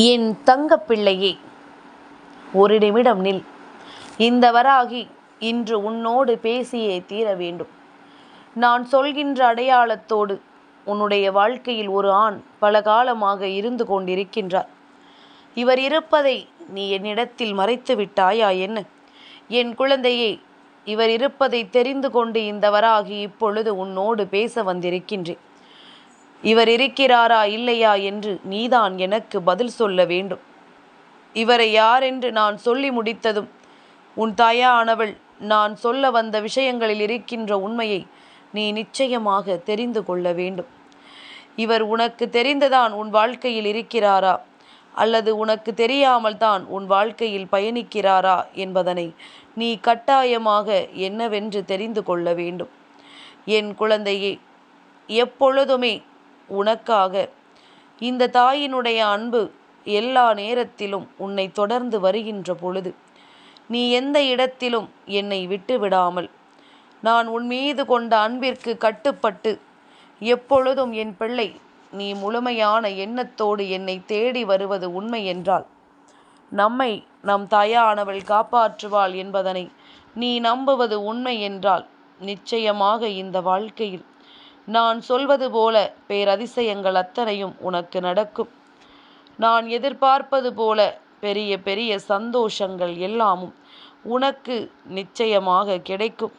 என் தங்கப்பிள்ளையே, ஒரு நிமிடம் நில். இந்த வராகி இன்று உன்னோடு பேசியே தீர வேண்டும். நான் சொல்கின்ற அடையாளத்தோடு உன்னுடைய வாழ்க்கையில் ஒரு ஆண் பல காலமாக இருந்து கொண்டிருக்கின்றார். இவர் இருப்பதை நீ என்னிடத்தில் மறைத்து விட்டாயா என்ன? என் குழந்தையே, இவர் இருப்பதை தெரிந்து கொண்டு இந்த வராகி இப்பொழுது உன்னோடு பேச வந்திருக்கின்றேன். இவர் இருக்கிறாரா இல்லையா என்று நீதான் எனக்கு பதில் சொல்ல வேண்டும். இவரை யாரென்று நான் சொல்லி முடித்ததும் உன் தாயானவள் நான் சொல்ல வந்த விஷயங்களில் இருக்கின்ற உண்மையை நீ நிச்சயமாக தெரிந்து கொள்ள வேண்டும். இவர் உனக்கு தெரிந்துதான் உன் வாழ்க்கையில் இருக்கிறாரா அல்லது உனக்கு தெரியாமல் தான் உன் வாழ்க்கையில் பயணிக்கிறாரா என்பதனை நீ கட்டாயமாக என்னவென்று தெரிந்து கொள்ள வேண்டும். என் குழந்தையே, எப்பொழுதுமே உனக்காக இந்த தாயினுடைய அன்பு எல்லா நேரத்திலும் உன்னை தொடர்ந்து வருகின்ற பொழுது நீ எந்த இடத்திலும் என்னை விட்டு விடாமல் நான் உன் மீது கொண்ட அன்பிற்கு கட்டுப்பட்டு எப்பொழுதும் என் பிள்ளை நீ முழுமையான எண்ணத்தோடு என்னை தேடி வருவது உண்மை என்றால் நம்மை நம் தாயானவள் காப்பாற்றுவாள் என்பதனை நீ நம்புவது உண்மை என்றால் நிச்சயமாக இந்த வாழ்க்கையில் நான் சொல்வது போல பேரதிசயங்கள் அத்தனையும் உனக்கு நடக்கும். நான் எதிர்பார்ப்பது போல பெரிய பெரிய சந்தோஷங்கள் எல்லாமும் உனக்கு நிச்சயமாக கிடைக்கும்.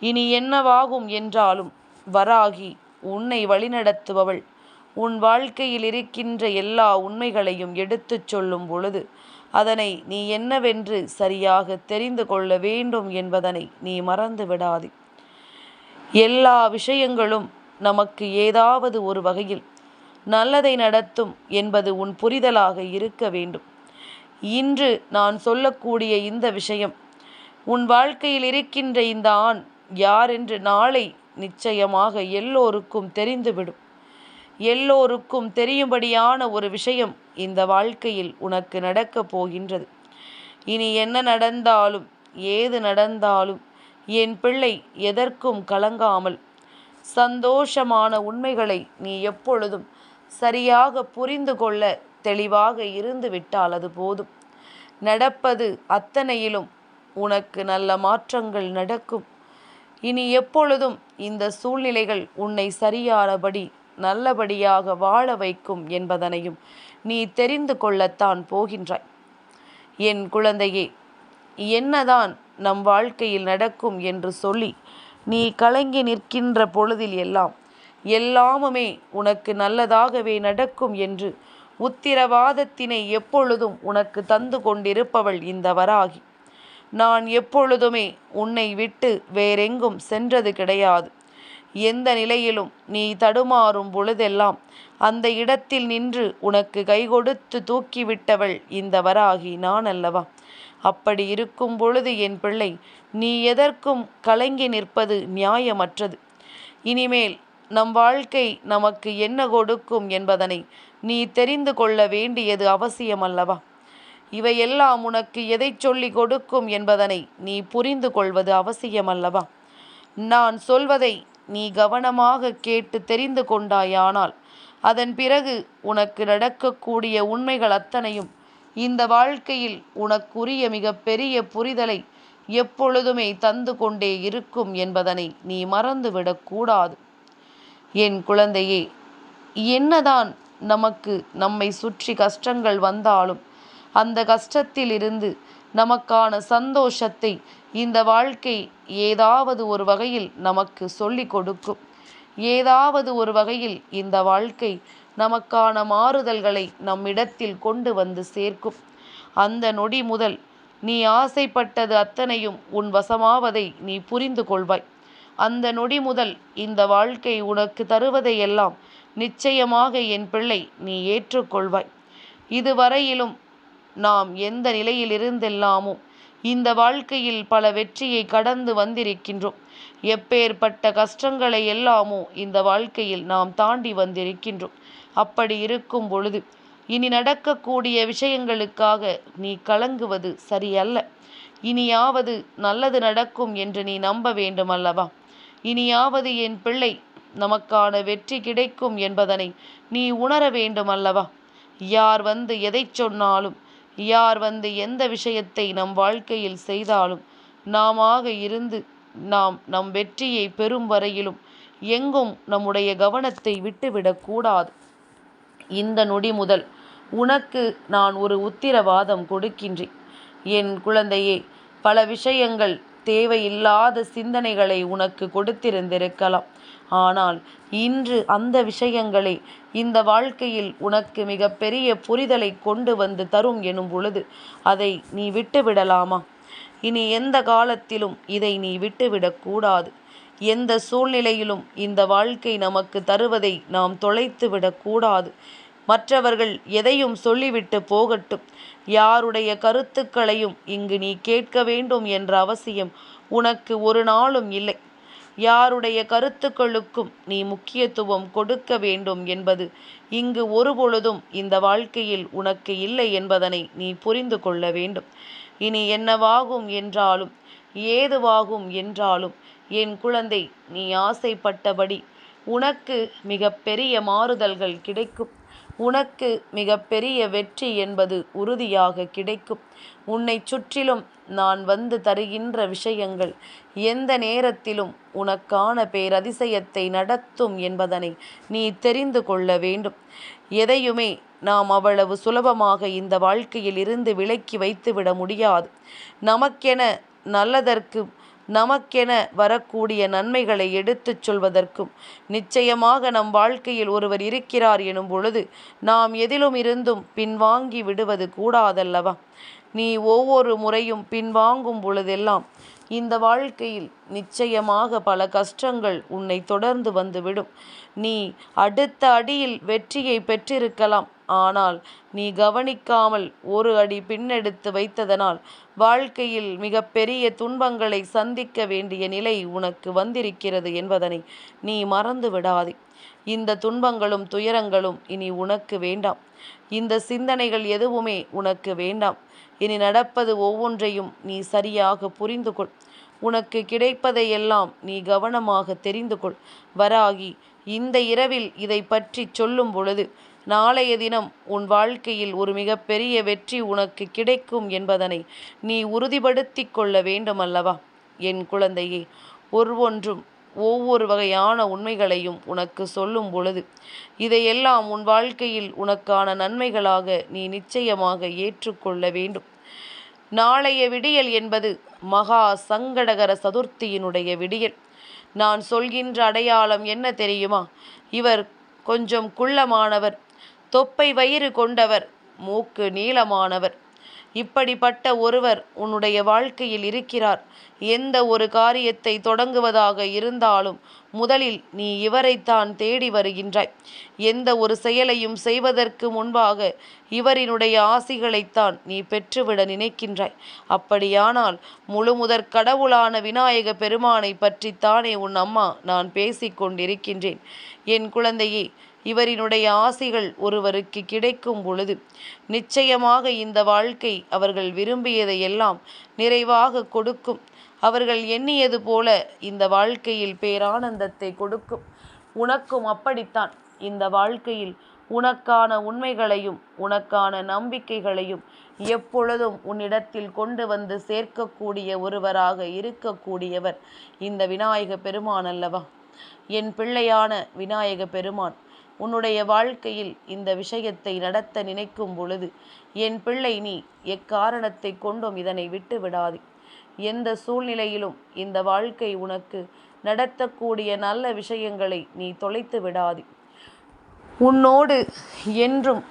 இனி என்னவாகும் என்றாலும் வராகி உன்னை வழிநடத்துபவள் உன் வாழ்க்கையில் இருக்கின்ற எல்லா உண்மைகளையும் எடுத்துச் சொல்லும் பொழுது அதனை நீ என்னவென்று சரியாக தெரிந்து கொள்ள வேண்டும் என்பதனை நீ மறந்து விடாதே. எல்லா விஷயங்களும் நமக்கு ஏதாவது ஒரு வகையில் நல்லதை நடத்தும் என்பது உன் புரிதலாக இருக்க வேண்டும். இன்று நான் சொல்லக்கூடிய இந்த விஷயம் உன் வாழ்க்கையில் இருக்கின்ற இந்த ஆண் யார் என்று நாளை நிச்சயமாக எல்லோருக்கும் தெரிந்துவிடும். எல்லோருக்கும் தெரியும்படியான ஒரு விஷயம் இந்த வாழ்க்கையில் உனக்கு நடக்கப் போகின்றது. இனி என்ன நடந்தாலும் ஏது நடந்தாலும் என் பிள்ளை எதற்கும் கலங்காமல் சந்தோஷமான உண்மைகளை நீ எப்பொழுதும் சரியாக புரிந்து கொள்ள தெளிவாக இருந்து விட்டால் அது போதும். நடப்பது அத்தனையிலும் உனக்கு நல்ல மாற்றங்கள் நடக்கும். இனி எப்பொழுதும் இந்த சூழ்நிலைகள் உன்னை சரியானபடி நல்லபடியாக வாழ வைக்கும் என்பதனையும் நீ தெரிந்து கொள்ளத்தான் போகின்றாய். என் குழந்தையே, என்னதான் நம் வாழ்க்கையில் நடக்கும் என்று சொல்லி நீ கலங்கி நிற்கின்ற பொழுதில் எல்லாமுமே உனக்கு நல்லதாகவே நடக்கும் என்று உத்திரவாதத்தினை எப்பொழுதும் உனக்கு தந்து கொண்டிருப்பவள் இந்த வராகி. நான் எப்பொழுதுமே உன்னை விட்டு வேறெங்கும் சென்றது கிடையாது. எந்த நிலையிலும் நீ தடுமாறும் பொழுதெல்லாம் அந்த இடத்தில் நின்று உனக்கு கை கொடுத்து தூக்கிவிட்டவள் இந்த வராகி நான் அல்லவா? அப்படி இருக்கும் பொழுது என் பிள்ளை நீ எதற்கும் கலங்கி நிற்பது நியாயமற்றது. இனிமேல் நம் வாழ்க்கை நமக்கு என்ன கொடுக்கும் என்பதனை நீ தெரிந்து கொள்ள வேண்டியது அவசியமல்லவா? இவையெல்லாம் உனக்கு எதை சொல்லி கொடுக்கும் என்பதனை நீ புரிந்து கொள்வது அவசியமல்லவா? நான் சொல்வதை நீ கவனமாக கேட்டு தெரிந்து கொண்டாயானால் அதன் பிறகு உனக்கு நடக்கக்கூடிய உண்மைகள் அத்தனையும் இந்த வாழ்க்கையில் உனக்குரிய மிக பெரிய புரிதலை எப்பொழுதுமே தந்து கொண்டே இருக்கும் என்பதனை நீ மறந்துவிடக்கூடாது. என் குழந்தையே, என்னதான் நமக்கு நம்மை சுற்றி கஷ்டங்கள் வந்தாலும் அந்த கஷ்டத்தில் இருந்து நமக்கான சந்தோஷத்தை இந்த வாழ்க்கை ஏதாவது ஒரு வகையில் நமக்கு சொல்லிக் கொடுக்கும். ஏதாவது ஒரு வகையில் இந்த வாழ்க்கை நமக்கான மாறுதல்களை நம்மிடத்தில் கொண்டு வந்து சேர்க்கும். அந்த நொடி முதல் நீ ஆசைப்பட்டது அத்தனையும் உன் வசமாவதை நீ புரிந்து கொள்வாய். அந்த நொடி முதல் இந்த வாழ்க்கை உனக்கு தருவதையெல்லாம் நிச்சயமாக என் பிள்ளை நீ ஏற்றுக்கொள்வாய். இதுவரையிலும் நாம் எந்த நிலையில் இருந்தெல்லாமோ இந்த வாழ்க்கையில் பல வெற்றியை கடந்து வந்திருக்கின்றோம். எப்பேற்பட்ட கஷ்டங்களை எல்லாமோ இந்த வாழ்க்கையில் நாம் தாண்டி வந்திருக்கின்றோம். அப்படி இருக்கும் பொழுது இனி நடக்கக்கூடிய விஷயங்களுக்காக நீ கலங்குவது சரியல்ல. இனியாவது நல்லது நடக்கும் என்று நீ நம்ப வேண்டும் அல்லவா? இனியாவது என் பிள்ளை நமக்கான வெற்றி கிடைக்கும் என்பதனை நீ உணர வேண்டும் அல்லவா? யார் வந்து எதைச் சொன்னாலும், யார் வந்து எந்த விஷயத்தை நம் வாழ்க்கையில் செய்தாலும், நாமாக இருந்து நம் வெற்றியை பெறும் வரையிலும் எங்கும் நம்முடைய கவனத்தை விட்டுவிடக்கூடாது. இந்த நொடி முதல் உனக்கு நான் ஒரு உத்திரவாதம் கொடுக்கின்றேன். என் குழந்தையே, பல விஷயங்கள் தேவையில்லாத சிந்தனைகளை உனக்கு கொடுத்திருந்திருக்கலாம். ஆனால் இன்று அந்த விஷயங்களே இந்த வாழ்க்கையில் உனக்கு மிகப்பெரிய புரிதலை கொண்டு வந்து தரும் எனும் பொழுது அதை நீ விட்டுவிடலாமா? இனி எந்த காலத்திலும் இதை நீ விட்டுவிடக்கூடாது. எந்த சூழ்நிலையிலும் இந்த வாழ்க்கை நமக்கு தருவதை நாம் தொலைத்து விடக்கூடாது. மற்றவர்கள் எதையும் சொல்லிவிட்டு போகட்டும். யாருடைய கருத்துக்களையும் இங்கு நீ கேட்க வேண்டும் என்ற அவசியம் உனக்கு ஒரு நாளும் இல்லை. யாருடைய கருத்துக்களுக்கும் நீ முக்கியத்துவம் கொடுக்க வேண்டும் என்பது இங்கு ஒருபொழுதும் இந்த வாழ்க்கையில் உனக்கு இல்லை என்பதனை நீ புரிந்து கொள்ள வேண்டும். இனி என்னவாகும் என்றாலும், ஏதுவாகும் என்றாலும், என் குழந்தை, நீ ஆசைப்பட்டபடி உனக்கு மிகப்பெரிய மாறுதல்கள் கிடைக்கும். உனக்கு மிகப்பெரிய வெற்றி என்பது உறுதியாக கிடைக்கும். உன்னை சுற்றிலும் நான் வந்து தருகின்ற விஷயங்கள் எந்த நேரத்திலும் உனக்கான பேரதிசயத்தை நடத்தும் என்பதனை நீ தெரிந்து கொள்ள வேண்டும். எதையுமே நாம் அவ்வளவு சுலபமாக இந்த வாழ்க்கையில் இருந்து விலக்கி வைத்துவிட முடியாது. நமக்கென நல்லதற்கும் நமக்கென வரக்கூடிய நன்மைகளை எடுத்துச் சொல்வதற்கும் நிச்சயமாக நம் வாழ்க்கையில் ஒருவர் இருக்கிறார் எனும் பொழுது நாம் எதிலும் இருந்தும் பின்வாங்கி விடுவது கூடாதல்லவா? நீ ஒவ்வொரு முறையும் பின்வாங்கும் பொழுதெல்லாம் இந்த வாழ்க்கையில் நிச்சயமாக பல கஷ்டங்கள் உன்னை தொடர்ந்து வந்துவிடும். நீ அடுத்த அடியில் வெற்றியை பெற்றிருக்கலாம். ஆனால் நீ கவனிக்காமல் ஒரு அடி பின்னெடுத்து வைத்ததனால் வாழ்க்கையில் மிகப்பெரிய துன்பங்களை சந்திக்க வேண்டிய நிலை உனக்கு வந்திருக்கிறது என்பதனை நீ மறந்து விடாதே. இந்த துன்பங்களும் துயரங்களும் இனி உனக்கு வேண்டாம். இந்த சிந்தனைகள் எதுவுமே உனக்கு வேண்டாம். இனி நடப்பது ஒவ்வொன்றையும் நீ சரியாக புரிந்து கொள். உனக்கு கிடைப்பதையெல்லாம் நீ கவனமாக தெரிந்து கொள். வராகி இந்த இரவில் இதை பற்றி சொல்லும் பொழுது நாளைய தினம் உன் வாழ்க்கையில் ஒரு மிகப்பெரிய வெற்றி உனக்கு கிடைக்கும் என்பதனை நீ உறுதிப்படுத்தி கொள்ள வேண்டுமல்லவா? என் குழந்தையே, ஒவ்வொரு வகையான உண்மைகளையும் உனக்கு சொல்லும் பொழுது இதையெல்லாம் உன் வாழ்க்கையில் உனக்கான நன்மைகளாக நீ நிச்சயமாக ஏற்றுக்கொள்ள வேண்டும். நாளைய விடியல் என்பது மகா சங்கடகர சதுர்த்தியினுடைய விடியல். நான் சொல்கின்ற அடையாளம் என்ன தெரியுமா? இவர் கொஞ்சம் குள்ளமானவர், தொப்பை வயிறு கொண்டவர், மூக்கு நீளமானவர். இப்படிப்பட்ட ஒருவர் உன்னுடைய வாழ்க்கையில் இருக்கிறார். எந்த ஒரு காரியத்தை தொடங்குவதாக இருந்தாலும் முதலில் நீ இவரைத்தான் தேடி வருகின்றாய். எந்த ஒரு செயலையும் செய்வதற்கு முன்பாக இவரினுடைய ஆசிகளைத்தான் நீ பெற்றுவிட நினைக்கின்றாய். அப்படியானால் முழுமுதற் கடவுளான விநாயக பெருமானை பற்றித்தானே உன் அம்மா நான் பேசிக்கொண்டிருக்கின்றேன். என் குழந்தையே, இவரினுடைய ஆசிகள் ஒருவருக்கு கிடைக்கும் பொழுது நிச்சயமாக இந்த வாழ்க்கை அவர்கள் விரும்பியதையெல்லாம் நிறைவாக கொடுக்கும். அவர்கள் எண்ணியது போல இந்த வாழ்க்கையில் பேரானந்தத்தை கொடுக்கும். உனக்கும் அப்படித்தான். இந்த வாழ்க்கையில் உனக்கான உண்மைகளையும் உனக்கான நம்பிக்கைகளையும் எப்பொழுதும் உன்னிடத்தில் கொண்டு வந்து சேர்க்கக்கூடிய ஒருவராக இருக்கக்கூடியவர் இந்த விநாயக பெருமான் அல்லவா? என் பிள்ளையான விநாயக பெருமான் உன்னுடைய வாழ்க்கையில் இந்த விஷயத்தை நடத்த நினைக்கும் பொழுது, என் பிள்ளை, நீ எக்காரணத்தை கொண்டும் இதனை விட்டு விடாதே. எந்த சூழ்நிலையிலும் இந்த வாழ்க்கை உனக்கு நடத்தக்கூடிய நல்ல விஷயங்களை நீ தொலைத்து விடாதே. உன்னோடு என்றும்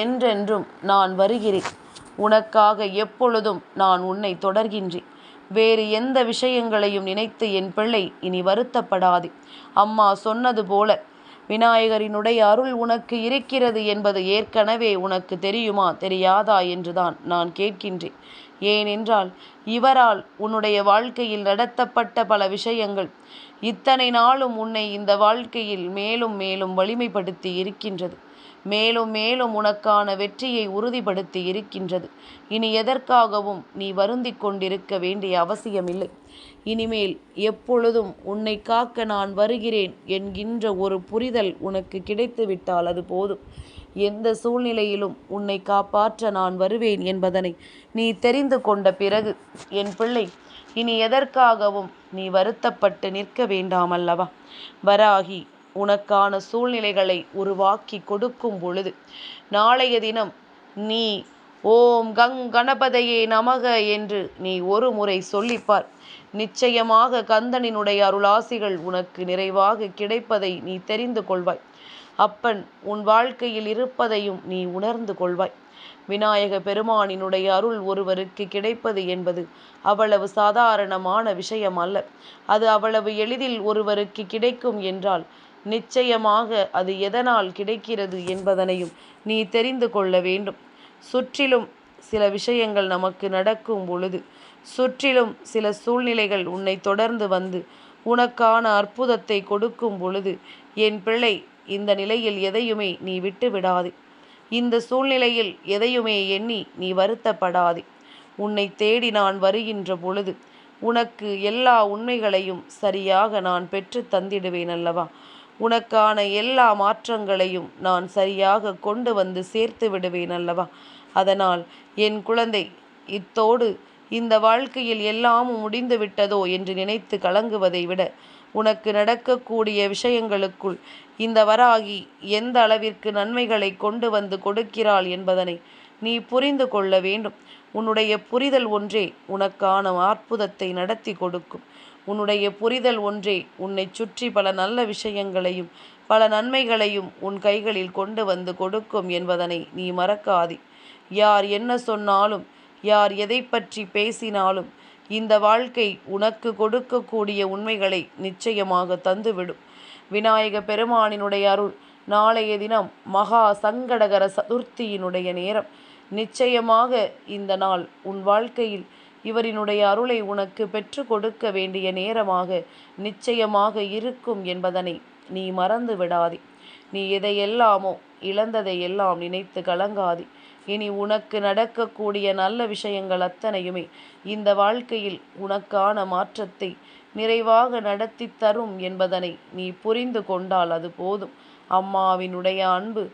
என்றென்றும் நான் வருகிறேன். உனக்காக எப்பொழுதும் நான் உன்னை தொடர்கின்றேன். வேறு எந்த விஷயங்களையும் நினைத்து என் பிள்ளை இனி வருத்தப்படாதே. அம்மா சொன்னது போல விநாயகரினுடைய அருள் உனக்கு இருக்கிறது என்பது ஏற்கனவே உனக்கு தெரியுமா தெரியாதா என்றுதான் நான் கேட்கின்றேன். ஏனென்றால் இவரால் உன்னுடைய வாழ்க்கையில் நடத்தப்பட்ட பல விஷயங்கள் இத்தனை நாளும் உன்னை இந்த வாழ்க்கையில் மேலும் மேலும் வலிமைப்படுத்தி இருக்கின்றது. மேலும் மேலும் உனக்கான வெற்றியை உறுதிப்படுத்தி இருக்கின்றது. இனி எதற்காகவும் நீ வருந்திக் கொண்டிருக்க வேண்டிய அவசியமில்லை. இனிமேல் எப்பொழுதும் உன்னை காக்க நான் வருகிறேன் என்கின்ற ஒரு புரிதல் உனக்கு கிடைத்துவிட்டால் அது போதும். எந்த சூழ்நிலையிலும் உன்னை காப்பாற்ற நான் வருவேன் என்பதனை நீ தெரிந்து கொண்ட பிறகு என் பிள்ளை, இனி எதற்காகவும் நீ வருத்தப்பட்டு நிற்க வேண்டாமல்லவா? வராகி உனக்கான சூழ்நிலைகளை உருவாக்கி கொடுக்கும் பொழுது நாளைய தினம் நீ ஓம் கணபதையே நமக என்று நீ ஒரு முறை சொல்லிப்பார். நிச்சயமாக கந்தனினுடைய அருளாசிகள் உனக்கு நிறைவாக கிடைப்பதை நீ தெரிந்து கொள்வாய். அப்பன் உன் வாழ்க்கையில் இருப்பதையும் நீ உணர்ந்து கொள்வாய். விநாயக பெருமானினுடைய அருள் ஒருவருக்கு கிடைப்பது என்பது அவ்வளவு சாதாரணமான விஷயம் அல்ல. அது அவ்வளவு எளிதில் ஒருவருக்கு கிடைக்கும் என்றால் நிச்சயமாக அது எதனால் கிடைக்கிறது என்பதனையும் நீ தெரிந்து கொள்ள வேண்டும். சுற்றிலும் சில விஷயங்கள் நமக்கு நடக்கும் பொழுது, சுற்றிலும் சில சூழ்நிலைகள் உன்னை தொடர்ந்து வந்து உனக்கான அற்புதத்தை கொடுக்கும் பொழுது, என் பிள்ளை, இந்த நிலையில் எதையுமே நீ விட்டு விடாதே. இந்த சூழ்நிலையில் எதையுமே எண்ணி நீ வருத்தப்படாதே. உன்னை தேடி நான் வருகின்ற பொழுது உனக்கு எல்லா உண்மைகளையும் சரியாக நான் பெற்று தந்திடுவேன் அல்லவா? உனக்கான எல்லா மாற்றங்களையும் நான் சரியாக கொண்டு வந்து சேர்த்து விடுவேன் அல்லவா? அதனால் என் குழந்தை, இத்தோடு இந்த வாழ்க்கையில் எல்லாமும் முடிந்து விட்டதோ என்று நினைத்து கலங்குவதை விட, உனக்கு நடக்கக்கூடிய விஷயங்களுக்குள் இந்த வராகி எந்த அளவிற்கு நன்மைகளை கொண்டு வந்து கொடுக்கிறாள் என்பதனை நீ புரிந்து கொள்ள வேண்டும். உன்னுடைய புரிதல் ஒன்றே உனக்கான அற்புதத்தை நடத்தி கொடுக்கும். உன்னுடைய புரிதல் ஒன்றே உன்னை சுற்றி பல நல்ல விஷயங்களையும் பல நன்மைகளையும் உன் கைகளில் கொண்டு வந்து கொடுக்கும் என்பதனை நீ மறக்காதே. யார் என்ன சொன்னாலும், யார் எதை பற்றி பேசினாலும், இந்த வாழ்க்கை உனக்கு கொடுக்கக்கூடிய உண்மைகளை நிச்சயமாக தந்துவிடும். விநாயக பெருமானினுடைய அருள் நாளைய தினம் மகா சங்கடகர சதுர்த்தியினுடைய நேரம். நிச்சயமாக இந்த நாள் உன் வாழ்க்கையில் இவரினுடைய அருளை உனக்கு பெற்று கொடுக்க வேண்டிய நேரமாக நிச்சயமாக இருக்கும் என்பதனை நீ மறந்து விடாதே. நீ எதையெல்லாமோ இழந்ததையெல்லாம் நினைத்து கலங்காதே. இனி உனக்கு நடக்கக்கூடிய நல்ல விஷயங்கள் அத்தனையுமே இந்த வாழ்க்கையில் உனக்கான மாற்றத்தை நிறைவாக நடத்தி தரும் என்பதனை நீ புரிந்து கொண்டால் அது போதும். அம்மாவினுடைய அன்பு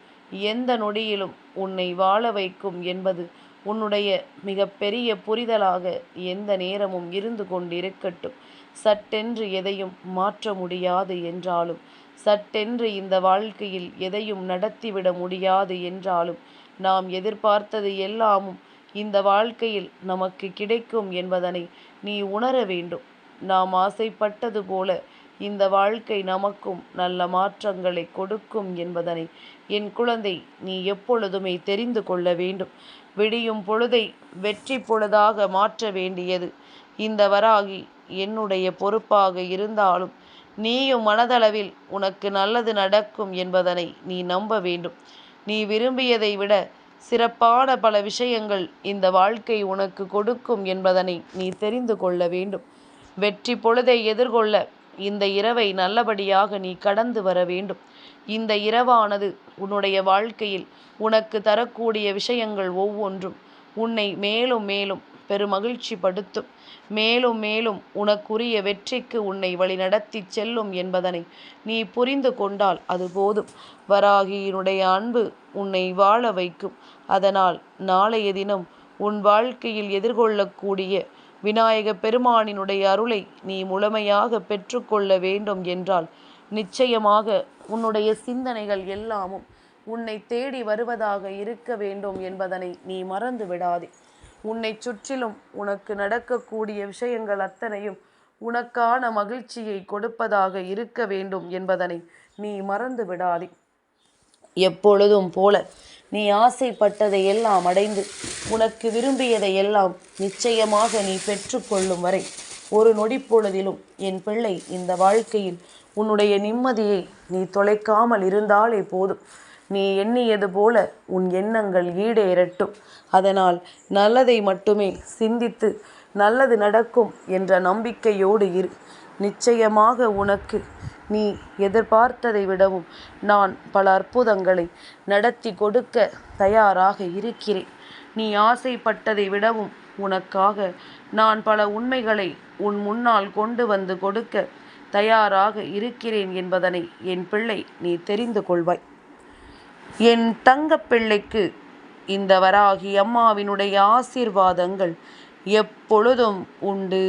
எந்த நொடியிலும் உன்னை வாழ வைக்கும் என்பது உன்னுடைய மிக பெரிய புரிதலாக எந்த நேரமும் இருந்து கொண்டிருக்கட்டும். சட்டென்று எதையும் மாற்ற முடியாது என்றாலும், சட்டென்று இந்த வாழ்க்கையில் எதையும் நடத்திவிட முடியாது என்றாலும், நாம் எதிர்பார்த்தது எல்லாமும் இந்த வாழ்க்கையில் நமக்கு கிடைக்கும் என்பதனை நீ உணர வேண்டும். நாம் ஆசைப்பட்டது போல இந்த வாழ்க்கை நமக்கும் நல்ல மாற்றங்களை கொடுக்கும் என்பதனை என் குழந்தை நீ எப்பொழுதுமே தெரிந்து கொள்ள வேண்டும். விடியும் பொழுதை வெற்றி பொழுதாக மாற்ற வேண்டியது இந்த வராகி என்னுடைய பொறுப்பாக இருந்தாலும், நீயும் மனதளவில் உனக்கு நல்லது நடக்கும் என்பதனை நீ நம்ப வேண்டும். நீ விரும்பியதை விட சிறப்பான பல விஷயங்கள் இந்த வாழ்க்கை உனக்கு கொடுக்கும் என்பதனை நீ தெரிந்து கொள்ள வேண்டும். வெற்றி பொழுதை எதிர்கொள்ள இந்த இரவை நல்லபடியாக நீ கடந்து வர வேண்டும். இந்த இரவானது உன்னுடைய வாழ்க்கையில் உனக்கு தரக்கூடிய விஷயங்கள் ஒவ்வொன்றும் உன்னை மேலும் மேலும் பெருமகிழ்ச்சி படுத்தும். மேலும் மேலும் உனக்குரிய வெற்றிக்கு உன்னை வழிநடத்தி செல்லும் என்பதனை நீ புரிந்து கொண்டால் அது போதும். வராகியினுடைய அன்பு உன்னை வாழ வைக்கும். அதனால் நாளைய தினம் உன் வாழ்க்கையில் எதிர்கொள்ளக்கூடிய விநாயக பெருமானினுடைய அருளை நீ முழுமையாக பெற்றுக்கொள்ள வேண்டும் என்றால் நிச்சயமாக உன்னுடைய சிந்தனைகள் எல்லாமும் உன்னை தேடி வருவதாக இருக்க வேண்டும் என்பதனை நீ மறந்து விடாதே. உன்னை சுற்றிலும் உனக்கு நடக்கக்கூடிய விஷயங்கள் அத்தனையும் உனக்கான மகிழ்ச்சியை கொடுப்பதாக இருக்க வேண்டும் என்பதனை நீ மறந்து விடாதே. எப்பொழுதும் போல நீ ஆசைப்பட்டதை எல்லாம் அடைந்து உனக்கு விரும்பியதை எல்லாம் நிச்சயமாக நீ பெற்றுக்கொள்ளும் வரை ஒரு நொடிப்பொழுதிலும் என் பிள்ளை இந்த வாழ்க்கையில் உன்னுடைய நிம்மதியை நீ தொலைக்காமல் இருந்தாலே போதும். நீ எண்ணியது போல உன் எண்ணங்கள் ஈடேறட்டும். அதனால் நல்லதை மட்டுமே சிந்தித்து நல்லது நடக்கும் என்ற நம்பிக்கையோடு இரு. நிச்சயமாக உனக்கு நீ எதிர்பார்த்ததை விடவும் நான் பல அற்புதங்களை நடத்தி கொடுக்க தயாராக இருக்கிறேன். நீ ஆசைப்பட்டதை விடவும் உனக்காக நான் பல உண்மைகளை உன் முன்னால் கொண்டு வந்து கொடுக்க தயாராக இருக்கிறேன் என்பதனை என் பிள்ளை நீ தெரிந்து கொள்வாய். என் தங்கப்பிள்ளைக்கு இந்த வராகி அம்மாவினுடைய ஆசீர்வாதங்கள் எப்பொழுதும் உண்டு.